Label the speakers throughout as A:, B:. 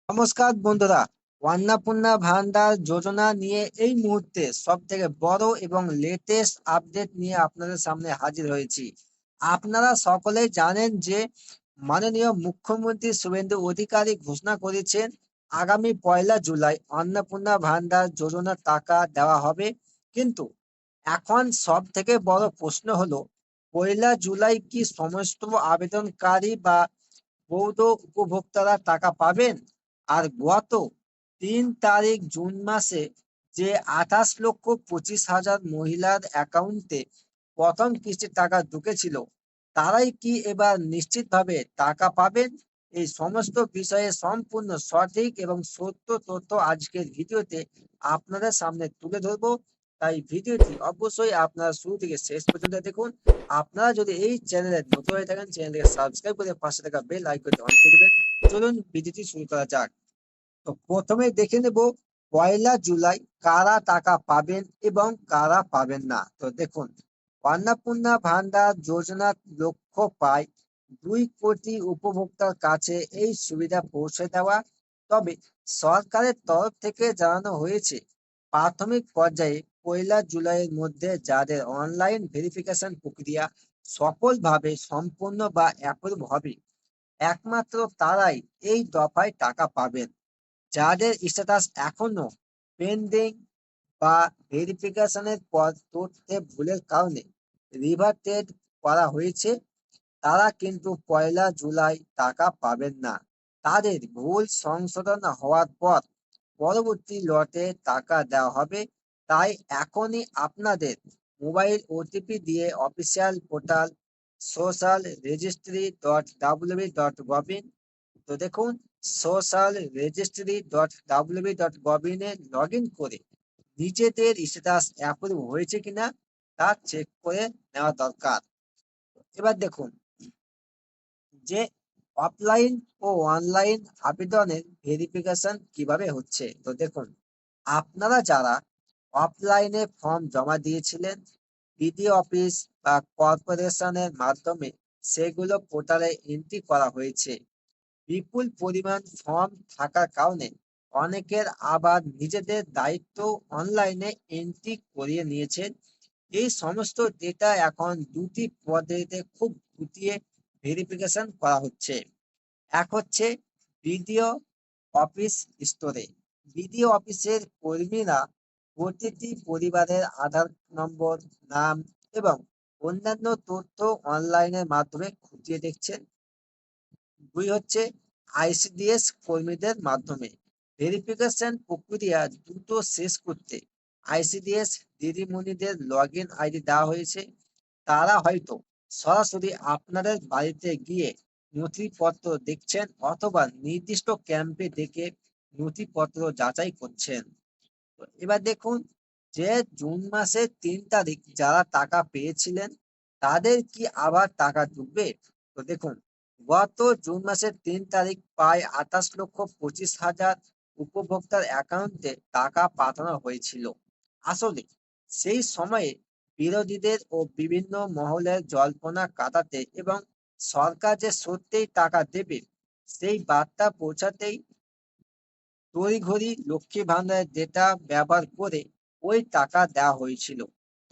A: নমস্কার বন্ধুরা। অন্নপূর্ণা ভান্ডার যোজনা নিয়ে এই মুহূর্তে সব থেকে বড় এবং লেটেস্ট আপডেট নিয়ে আপনাদের সামনে হাজির হয়েছি। আপনারা সকলেই জানেন যে মাননীয় মুখ্যমন্ত্রী শুভেন্দু অধিকারী ঘোষণা করেছেন আগামী 1লা জুলাই অন্নপূর্ণা ভান্ডার যোজনার টাকা দেওয়া হবে। কিন্তু এখন সব থেকে বড় প্রশ্ন হলো, 1লা জুলাই কি সমস্ত আবেদনকারী বা বৈধ উপভোক্তারা টাকা পাবেন? আর গত 3 তারিখ জুন মাসে যে 28,25,000 মহিলার অ্যাকাউন্টে প্রথম কিস্তির টাকা ঢুকেছিল, তারাই কি এবার নিশ্চিতভাবে টাকা পাবেন? এই সমস্ত বিষয়ে সম্পূর্ণ সঠিক এবং সত্য তথ্য আজকের ভিডিওতে আপনাদের সামনে তুলে ধরবো। তাই ভিডিওটি অবশ্যই আপনারা শুরু থেকে শেষ পর্যন্ত দেখুন। আপনারা যদি এই চ্যানেলে নতুন হয়ে থাকেন, চ্যানেলটিকে সাবস্ক্রাইব করে পাশে থাকা বেল আইকনটি অন করে দিবেন। চলুন ভিডিওটি শুরু করা যাক। তো প্রথমে দেখে নেব 1লা জুলাই কারা টাকা পাবেন এবং কারা পাবেন না। তো দেখুন, অন্নপূর্ণা ভান্ডার যোজনার লক্ষ্য প্রায় 2 কোটি উপভোক্তার কাছে এই সুবিধা পৌঁছে দেওয়া। তবে সরকারের তরফ থেকে জানানো হয়েছে, প্রাথমিক পর্যায়ে 1লা জুলাইয়ের মধ্যে যাদের অনলাইন ভেরিফিকেশন প্রক্রিয়া সফলভাবে সম্পূর্ণ বা অ্যাপ্রুভ হবে, একমাত্র তারাই এই দফায় টাকা পাবেন। যাদের স্ট্যাটাস এখনো পেন্ডিং বা ভেরিফিকেশনের পর তথ্যে ভুলের কারণে রিভার্টেড করা হয়েছে, তারা কিন্তু 1লা জুলাই টাকা পাবেন না। তাদের ভুল সংশোধন হওয়ার পর পরবর্তী লটে টাকা দেওয়া হবে। তাই এখনই আপনাদের মোবাইল ওটিপি দিয়ে অফিসিয়াল পোর্টাল social registry.wb.gov, তো দেখুন, social registry.wb.gov A log in করে নিজেদের স্ট্যাটাস অ্যাপ্রুভ হয়েছে কিনা তা চেক করে নেওয়া দরকার। এবার দেখুন যে অফলাইন ও অনলাইন আবেদনের ভেরিফিকেশন কিভাবে হচ্ছে। তো দেখুন, আপনারা যারা অফলাইনে ফর্ম জমা দিয়েছিলেন বিডিও অফিস বা কর্পোরেশনের মাধ্যমে, সেগুলো পোর্টালে এন্ট্রি করা হয়েছে। বিপুল পরিমাণ ফর্ম থাকার কারণে অনেকের আবার নিজেদের দায়িত্ব অনলাইনে এন্ট্রি করিয়ে নিয়েছেন। এই সমস্ত ডেটা এখন দুটি পদ্ধতিতে খুব খুঁটিয়ে ভেরিফিকেশন করা হচ্ছে। এক হচ্ছে বিডিও অফিস স্তরে। বিডিও অফিসের কর্মীরা প্রতিটি পরিবারের আধার নম্বর, নাম এবং অন্যান্য তথ্য অনলাইনের মাধ্যমে খুঁটিয়ে দেখছেন। দুই হচ্ছে আইসিডিএস কর্মীদের মাধ্যমে। ভেরিফিকেশন প্রক্রিয়া দ্রুত শেষ করতে আইসিডিএস দিদিমণিদের লগ ইন আইডি দেওয়া হয়েছে। তারা হয়তো সরাসরি আপনাদের বাড়িতে গিয়ে নথিপত্র দেখছেন অথবা নির্দিষ্ট ক্যাম্পে ডেকে নথিপত্র যাচাই করছেন। তো এবার দেখুন যে জুন মাসের 3 তারিখ যারা টাকা পেয়েছিলেন, তাদের কি আবার টাকা ঢুকবে? তো দেখুন, গত জুন মাসের 3 তারিখ প্রায় 28,25,000 উপভোক্তার অ্যাকাউন্টে টাকা পাঠানো হয়েছিল। আসলে সেই সময়ে বিরোধীদের ও বিভিন্ন মহলের জল্পনা কাটাতে এবং সরকার যে সত্যিই টাকা দেবে সেই বার্তা পৌঁছাতেই তড়িঘড়ি লক্ষ্মী ভান্ডারের ডেটা ব্যবহার করে ওই টাকা দেওয়া হয়েছিল।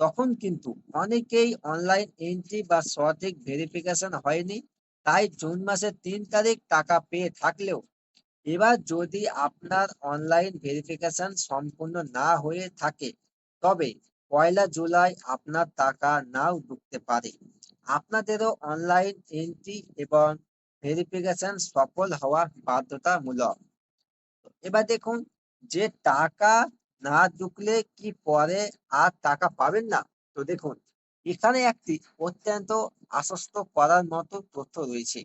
A: তখন কিন্তু অনেকেই অনলাইন এন্ট্রি বা সঠিক ভেরিফিকেশন হয়নি। তাই জুন মাসের 3 তারিখ টাকা পেয়ে থাকলেও এবার যদি আপনার অনলাইন ভেরিফিকেশন সম্পূর্ণ না হয়ে থাকে, তবে 1লা জুলাই আপনার টাকা নাও ঢুকতে পারে। আপনাদেরও অনলাইন এন্ট্রি এবং ভেরিফিকেশন সফল হওয়া বাধ্যতামূলক। এবার দেখুন যে টাকা না ঢুকলে কি পরে আর টাকা পাবেন না? তো দেখুন, এখানে একটি অত্যন্ত আশ্বস্ত করার মতো তথ্য রয়েছে।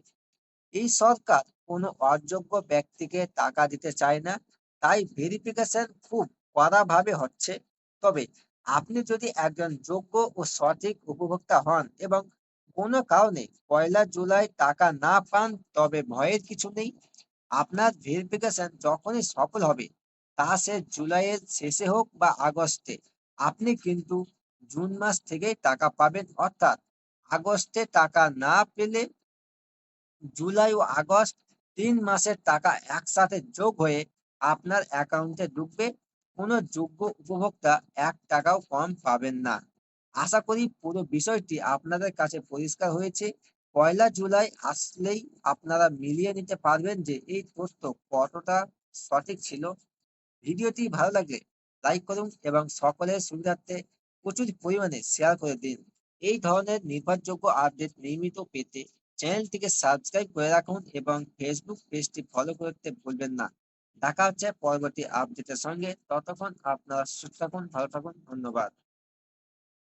A: এই সরকার কোনো অযোগ্য ব্যক্তিকে টাকা দিতে চায় না। তাই ভেরিফিকেশন খুব কড়াভাবে হচ্ছে। তবে আপনি যদি একজন যোগ্য ও সঠিক উপভোক্তা হন এবং কোনো কারণে 1লা জুলাই টাকা না পান, তবে ভয়ের কিছু নেই। আপনার ভেরিফিকেশন যখনই সফল হবে, তা সে জুলাইয়ের শেষে হোক বা আগস্টে, আপনি কিন্তু জুন মাস থেকেই টাকা পাবেন। অর্থাৎ আগস্টে টাকা না পেলে জুলাই ও আগস্ট 3 মাসের টাকা একসাথে যোগ হয়ে আপনার অ্যাকাউন্টে ঢুকবে। কোনো যোগ্য উপভোক্তা 1 টাকাও কম পাবেন না। আশা করি পুরো বিষয়টি আপনাদের কাছে পরিষ্কার হয়েছে। 1 জুলাই আসলেই আপনারা মিলিয়ে নিতে পারবেন যে এই তথ্য কতটা সঠিক ছিল। ভিডিওটি ভালো লাগলে লাইক করুন এবং সকলের সুবিধার্থে প্রচুর পরিমাণে শেয়ার করে দিন। এই ধরনের নির্ভরযোগ্য আপডেট নিয়মিত পেতে চ্যানেলটিকে সাবস্ক্রাইব করে রাখুন এবং ফেসবুক পেজটি ফলো করতে ভুলবেন না। দেখা হচ্ছে পরবর্তী আপডেটের সঙ্গে। ততক্ষণ আপনারা সুস্থ থাকুন, ভালো থাকুন। ধন্যবাদ।